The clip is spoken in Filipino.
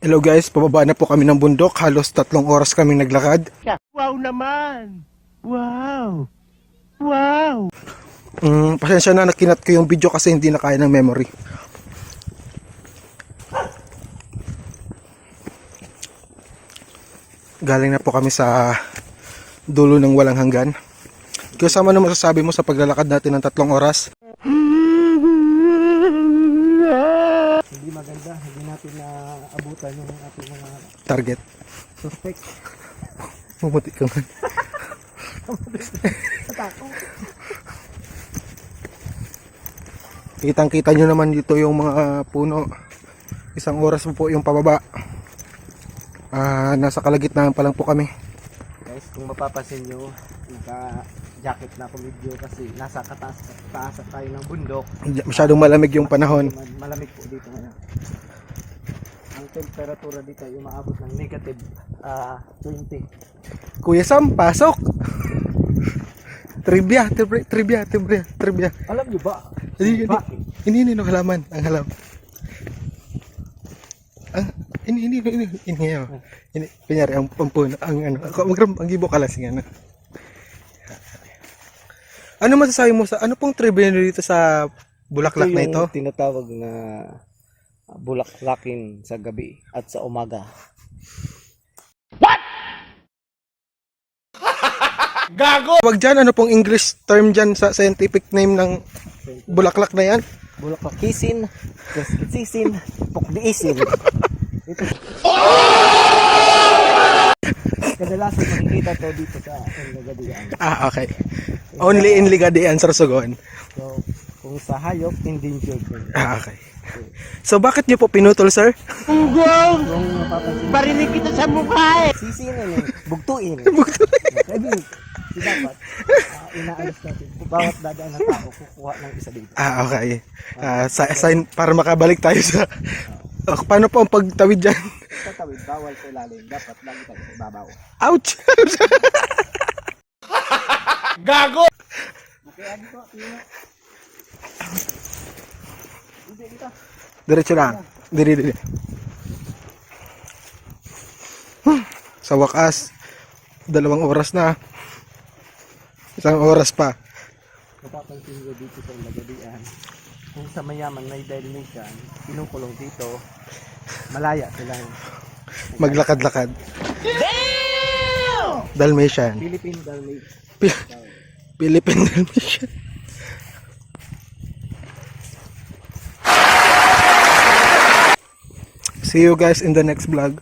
Hello guys, pababa na po kami ng bundok. Halos 3 oras kami naglakad. Wow naman! Wow! Wow! Pasensya na nakinat ko yung video kasi hindi na kaya ng memory. Galing na po kami sa dulo ng walang hanggan. Kasama na masasabi mo sa paglalakad natin ng 3 oras? Hindi maganda, hindi natin na abutan yung ating mga Target. suspect. Pumuti ka man. Kitang-kita nyo naman dito yung mga puno. 1 oras po yung pababa. Nasa kalagitnaan pa lang po kami. Guys, kung mapapansin nyo, naka-jacket na ako video kasi nasa kataas tayo ng bundok. Masyadong malamig yung panahon. Malamig po dito ngayon. Ang temperatura dito ay umaabot ng negative 20. Kuya Sam, pasok! Trivia. Alam nyo ba? Ini no halaman, ang halam. Ini kunyari ang pampuno, ang ang gibo kalasing ano. Ano masasabi mo sa ano pong trivia dito sa bulaklak na ito? Yung tinatawag na bulaklakin sa gabi at sa umaga. Gago! Wag dyan, ano pong English term dyan sa scientific name ng bulaklak na yan? Bulaklakisin, kaskisisin, pukdiisin. Ito. Kadalasan makikita to dito sa Ligadian. Okay. Only in Ligadian, Sorsogon. So, kung sa hayop, endangered. Okay. So, bakit niyo po pinutol, sir? Kung mapapansin, barinig kita sa mukha eh! Sisinin eh, bugtuin. Bugtuin. Dapat, inaalis natin. Bawat dadaan ng tao, kukuha ng isa dito. Okay. Sign para makabalik tayo sa... paano po ang pagtawid dyan? Tatawid, bawal sa ilalim. Dapat lagi tayo sa ibabaw. Ouch! Gago! Okay, ano po? Hindi, dito. Diretso lang. Diri. Sa wakas, 2 oras na. 1 oras pa. Napapansin nyo dito sa Ligadian. Kung sa mayaman may Dalmatian, pinukulong dito, malaya sila. Maglakad-lakad. Dalmatian. Philippine Dalmatian. Philippine Dalmatian. See you guys in the next vlog.